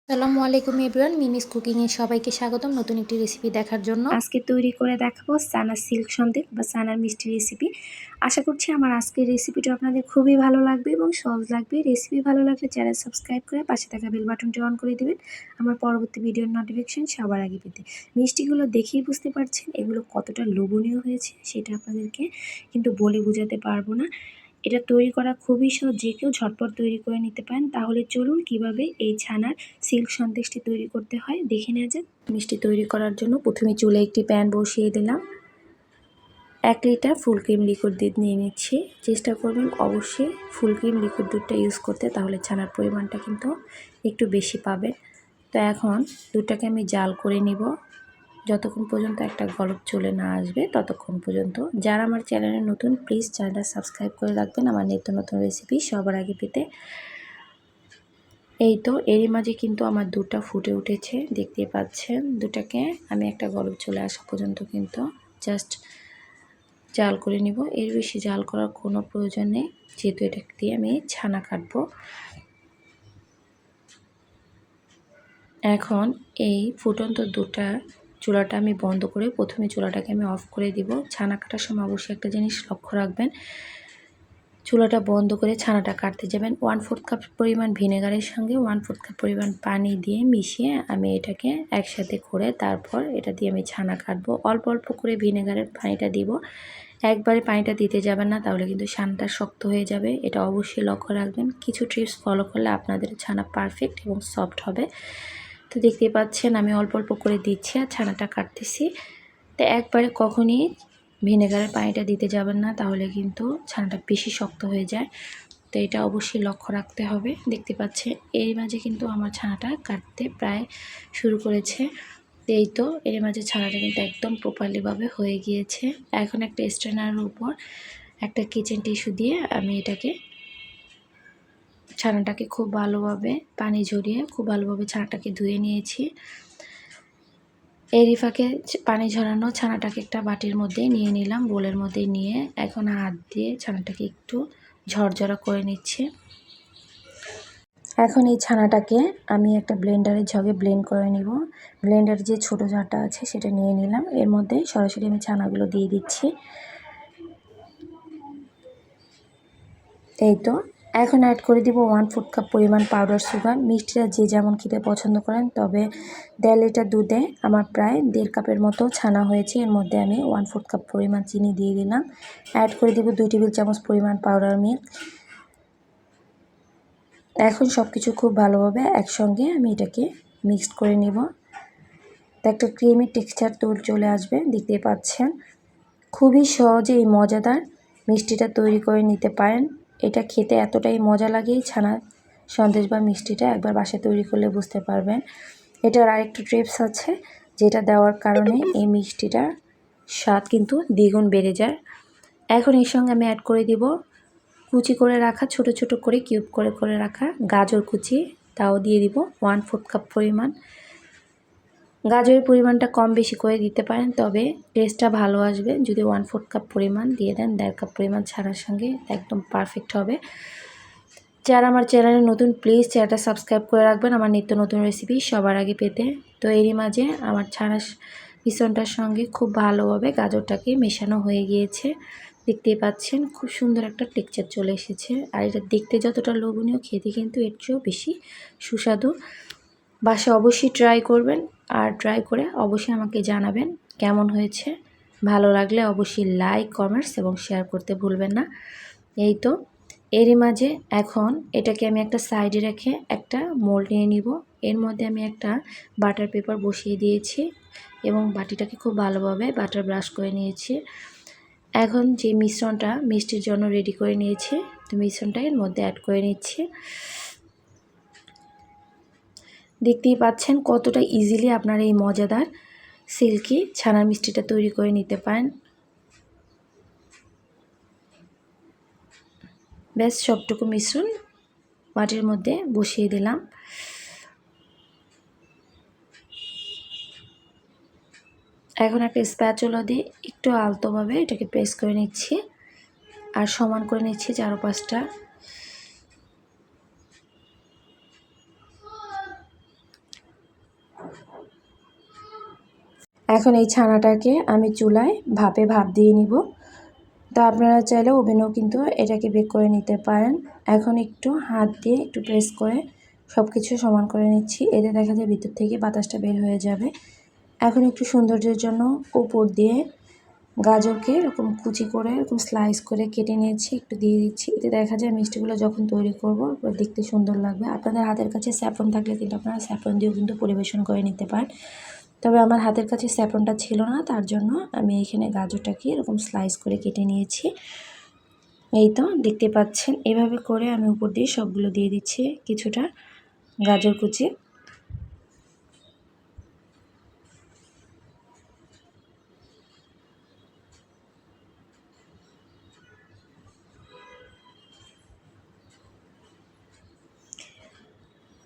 আসসালামু আলাইকুম everyone, Mimi's cooking এ সবাইকে স্বাগতম নতুন একটি রেসিপি দেখার জন্য। আজকে তৈরি করে দেখাবো সানার সিল্ক সন্দেশ বা সানার মিষ্টি রেসিপি। আশা করছি আমার আজকের রেসিপিটা আপনাদের খুবই ভালো লাগবে এবং সহজ লাগবে। রেসিপি ভালো লাগলে চ্যানেল সাবস্ক্রাইব করে পাশে থাকা বেল বাটনটি অন করে দিবেন আমার পরবর্তী ভিডিওর নোটিফিকেশন সবার আগে পেতে। মিষ্টিগুলো দেখেই বুঝতে পারছেন এগুলো কতটা লোভনীয় হয়েছে, সেটা আপনাদেরকে কিন্তু বলে বোঝাতে পারবো না। এটা তৈরি করা খুবই সহজ, যে কেউ ঝটপট তৈরি করে নিতে পারেন। তাহলে চলুন কিভাবে এই ছানার সিল্ক সন্দেশটি তৈরি করতে হয় দেখে নেওয়া যাক। মিষ্টি তৈরি করার জন্য প্রথমে চুলে একটি প্যান বসিয়ে দিলাম। 1 লিটার ফুল ক্রিম লিকুইড দুধ নিয়ে নিচ্ছি। চেষ্টা করবেন অবশ্যই ফুল ক্রিম লিকুইড দুধটা ইউজ করতে, তাহলে ছানার পরিমাণটা কিন্তু একটু বেশি পাবেন। তো এখন দুধটাকে আমি জাল করে নিব যতক্ষণ পর্যন্ত একটা গলক চলে না আসবে ততক্ষণ পর্যন্ত। যারা আমার চ্যানেলে নতুন প্লিজ চ্যানেলটা সাবস্ক্রাইব করে রাখবেন আমার নিত্য নতুন রেসিপি সবার আগে পেতে। এই তো এরই মাঝে কিন্তু আমার দুধটা ফুটে উঠেছে, দেখতে পাচ্ছেন। দুধটাকে আমি একটা গলক চলে আসা পর্যন্ত কিন্তু জাস্ট জাল করে নিব। এর বেশি জাল করার কোনো প্রয়োজন নেই, যেহেতু এটা দিয়ে আমি ছানা কাটবো। এখন এই ফুটন্ত দুধটা চুলাটা আমি বন্ধ করে প্রথমে চুলাটাকে আমি অফ করে দিব। ছানা কাটার সময় অবশ্যই একটা জিনিস লক্ষ্য রাখবেন, চুলাটা বন্ধ করে ছানাটা কাটতে যাবেন। 1/4 কাপ পরিমাণ ভিনেগারের সঙ্গে 1/4 কাপ পরিমাণ পানি দিয়ে মিশিয়ে আমি এটাকে একসাথে করে তারপর এটা দিয়ে আমি ছানা কাটবো। অল্প অল্প করে ভিনেগারের পানিটা দিব, একবারে পানিটা দিতে যাবেন না, তাহলে কিন্তু ছানাটা শক্ত হয়ে যাবে। এটা অবশ্যই লক্ষ্য রাখবেন। কিছু টিপস ফলো করলে আপনাদের ছানা পারফেক্ট এবং সফট হবে। তো দেখতেই পাচ্ছেন আমি অল্প অল্প করে দিচ্ছি আর ছানাটা কাটতেছি। তো একবারে কখনই ভিনেগারের পানিটা দিতে যাবেন না, তাহলে কিন্তু ছানাটা বেশি শক্ত হয়ে যায়। তো এটা অবশ্যই লক্ষ্য রাখতে হবে। দেখতে পাচ্ছেন এর মাঝে কিন্তু আমার ছানাটা কাটতে প্রায় শুরু করেছে। এই তো এর মাঝে ছানাটা কিন্তু একদম প্রপারলিভাবে হয়ে গিয়েছে। এখন একটা স্ট্রেনারের উপর একটা কিচেন টিস্যু দিয়ে আমি এটাকে ছানাটাকে খুব ভালোভাবে পানি ঝরিয়ে খুব ভালোভাবে ছানাটাকে ধুয়ে নিয়েছি। এরই ফাঁকে পানি ঝরানো ছানাটাকে একটা বাটির মধ্যে নিয়ে নিলাম, বোলের মধ্যে নিয়ে এখন হাত দিয়ে ছানাটাকে একটু ঝরঝরা করে নিচ্ছি। এখন এই ছানাটাকে আমি একটা ব্লেন্ডারের জগে ব্লেন্ড করে নিব। ব্লেন্ডার যে ছোট জারটা আছে সেটা নিয়ে নিলাম, এর মধ্যে সরাসরি আমি ছানাগুলো দিয়ে দিচ্ছি। এই তো এখন অ্যাড করে দিব 1/4 কাপ পরিমাণ পাউডার সুগার। মিষ্টিটা যে যেমন খেতে পছন্দ করেন, তবে 1.5 লিটার দুধে আমার প্রায় 1.5 কাপের মতো ছানা হয়েছে। এর মধ্যে আমি 1/4 কাপ পরিমাণ চিনি দিয়ে দিলাম। অ্যাড করে দিব 2 টেবিল চামচ পরিমাণ পাউডার মিল্ক। এখন সব কিছু খুব ভালোভাবে একসঙ্গে আমি এটাকে মিক্সড করে নিব। তো একটা ক্রিমি টেক্সচার চলে আসবে, দেখতেই পাচ্ছেন। খুবই সহজে এই মজাদার মিষ্টিটা তৈরি করে নিতে পারেন। এটা খেতে এতটাই মজা লাগে, ছানার সন্দেশ বা মিষ্টিটা একবার বাসায় তৈরি করলে বুঝতে পারবেন। এটার আরেকটু টিপস আছে, যেটা দেওয়ার কারণে এই মিষ্টিটার স্বাদ কিন্তু দ্বিগুণ বেড়ে যায়। এখন এর সঙ্গে আমি অ্যাড করে দিব কুচি করে রাখা ছোট ছোট করে কিউব করে করে রাখা গাজর কুচি, তাও দিয়ে দিব 1/4 কাপ পরিমাণ। গাজরের পরিমাণটা কম বেশি করে দিতে পারেন, তবে টেস্টটা ভালো আসবে যদি 1/4 কাপ পরিমাণ দিয়ে দেন। 1.5 কাপ পরিমাণ ছানার সঙ্গে একদম পারফেক্ট হবে। যারা আমার চ্যানেলে নতুন প্লিজ চ্যানেলটা সাবস্ক্রাইব করে রাখবেন আমার নিত্য নতুন রেসিপি সবার আগে পেতে। তো এরই মাঝে আমার ছানার মিশ্রণটার সঙ্গে খুব ভালোভাবে গাজরটাকে মেশানো হয়ে গিয়েছে, দেখতেই পাচ্ছেন। খুব সুন্দর একটা টেক্সচার চলে এসেছে। আর এটা দেখতে যতটা লোভনীয়, খেতে কিন্তু এর চেয়েও বেশি সুস্বাদু। বাসায় অবশ্যই ট্রাই করবেন, আর ট্রাই করে অবশ্যই আমাকে জানাবেন কেমন হয়েছে। ভালো লাগলে অবশ্যই লাইক কমেন্টস এবং শেয়ার করতে ভুলবেন না। এই তো এরই মাঝে এখন এটাকে আমি একটা সাইডে রেখে একটা মোল্ড নিয়ে নিব। এর মধ্যে আমি একটা বাটার পেপার বসিয়ে দিয়েছি এবং বাটিটাকে খুব ভালোভাবে বাটার ব্রাশ করে নিয়েছি। এখন যে মিশ্রণটা মিষ্টির জন্য রেডি করে নিয়েছি, তো মিশ্রণটা এর মধ্যে অ্যাড করে নিচ্ছি। দেখতেই পাচ্ছেন কতটা ইজিলি আপনারা এই মজাদার সিল্কি ছানার মিষ্টিটা তৈরি করে নিতে পারেন। ব্যাস সবটুকু মিশ্রণ বাটির মধ্যে বসিয়ে দিলাম। এখন একটা স্প্যাচুলা দিয়ে একটু আলতোভাবে এটাকে প্রেস করে নিচ্ছি আর সমান করে নিচ্ছি চারপাশটা। এখন এই ছানাটাকে আমি চুলায় ভাপে ভাপ দিয়ে নিব। তো আপনারা চাইলে ওভেনেও কিন্তু এটাকে বেক করে নিতে পারেন। এখন একটু হাত দিয়ে একটু প্রেস করে সব কিছু সমান করে নিচ্ছি, এতে দেখা যায় ভিতর থেকে বাতাসটা বের হয়ে যাবে। এখন একটু সৌন্দর্যের জন্য উপর দিয়ে গাজরকে এরকম কুচি করে এরকম স্লাইস করে কেটে নিয়েছি, একটু দিয়ে দিচ্ছি। এতে দেখা যায় মিষ্টিগুলো যখন তৈরি করব দেখতে সুন্দর লাগবে। আপনাদের হাতের কাছে স্যাফরন থাকলে কিন্তু আপনারা স্যাফরন দিয়েও কিন্তু পরিবেশন করে নিতে পারেন। তবে আমার হাতের কাছে স্যাফরনটা ছিল না, তার জন্য আমি এখানে গাজরটাকে এরকম স্লাইস করে কেটে নিয়েছি। এই তো দেখতে পাচ্ছেন, এভাবে করে আমি উপর দিয়ে সবগুলো দিয়ে দিচ্ছি কিছুটা গাজর কুচি।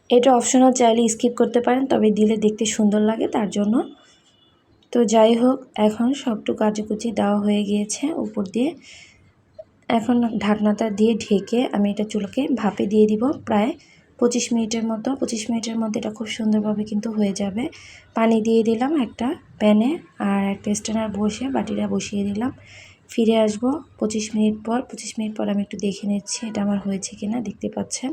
এটা অপশনাল, চাইলে স্কিপ করতে পারেন, তবে দিলে দেখতে সুন্দর লাগে তার জন্য। তো যাই হোক, এখন সবটুকু কাজু কুচি দেওয়া হয়ে গিয়েছে উপর দিয়ে। এখন ঢাকনাটা দিয়ে ঢেকে আমি এটা চুলাকে ভাপে দিয়ে দিব প্রায় 25 মিনিটের মতো। 25 মিনিটের মধ্যে এটা খুব সুন্দরভাবে কিন্তু হয়ে যাবে। পানি দিয়ে দিলাম একটা প্যানে, আর একটা স্ট্যান্ডার বসে বাটিটা বসিয়ে দিলাম। ফিরে আসবো 25 মিনিট পর। 25 মিনিট পর আমি একটু দেখে নিচ্ছি এটা আমার হয়েছে কিনা। দেখতে পাচ্ছেন,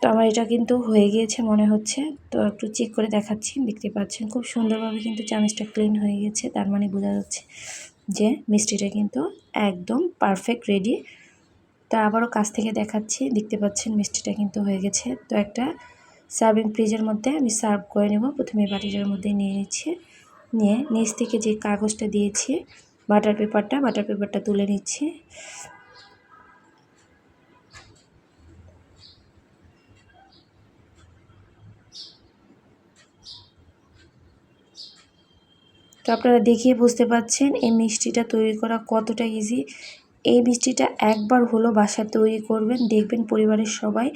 তো আমার এটা কিন্তু হয়ে গিয়েছে মনে হচ্ছে। তো একটু চেক করে দেখাচ্ছি। দেখতে পাচ্ছেন খুব সুন্দরভাবে কিন্তু চামচটা ক্লিন হয়ে গেছে, তার মানে বোঝা যাচ্ছে যে মিষ্টিটা কিন্তু একদম পারফেক্ট রেডি। তো আবারও কাছ থেকে দেখাচ্ছি, দেখতে পাচ্ছেন মিষ্টিটা কিন্তু হয়ে গেছে। তো একটা সার্ভিং ফ্রিজের মধ্যে আমি সার্ভ করে নেব। প্রথমে বাটিটার মধ্যে নিয়ে নিচ্ছি, নিয়ে নিচ থেকে যে কাগজটা দিয়েছি বাটার পেপারটা তুলে নিচ্ছি। তো আপনারা দেখিয়ে বুঝতে পাচ্ছেন এই মিষ্টিটা তৈরি করা কতটা ইজি। এই মিষ্টিটা একবার হলো বাসায় তৈরি করবেন, দেখবেন পরিবারের সবাই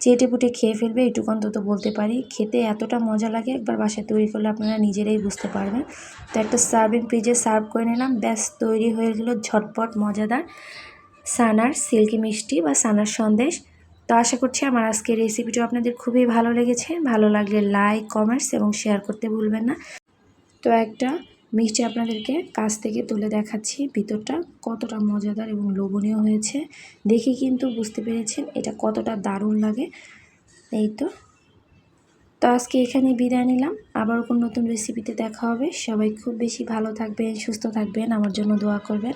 চেটেপুটে খেয়ে ফেলবে, এটুকু অন্তত বলতে পারি। খেতে এতটা মজা লাগে, একবার বাসায় তৈরি করলে আপনারা নিজেরাই বুঝতে পারবেন। তো একটা সার্ভিং ফ্রিজে সার্ভ করে নিলাম, ব্যাস তৈরি হয়ে গেল ঝটপট মজাদার সানার সিল্কি মিষ্টি বা সানার সন্দেশ। তো আশা করছি আমার আজকের রেসিপিটা আপনাদের খুবই ভালো লেগেছে। ভালো লাগলে লাইক, কমেন্টস এবং শেয়ার করতে ভুলবেন না। তো একটা মিষ্টি আপনাদেরকে কাছ থেকে তুলে দেখাচ্ছি, ভিতরটা কতটা মজাদার এবং লোভনীয় হয়েছে। দেখে কিন্তু বুঝতে পেরেছেন এটা কতটা দারুণ লাগে। এই তো আজকে এখানে বিদায় নিলাম, আবারও কোনো নতুন রেসিপিতে দেখা হবে। সবাই খুব বেশি ভালো থাকবেন, সুস্থ থাকবেন, আমার জন্য দোয়া করবেন।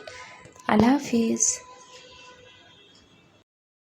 আল্লাহ হাফিজ।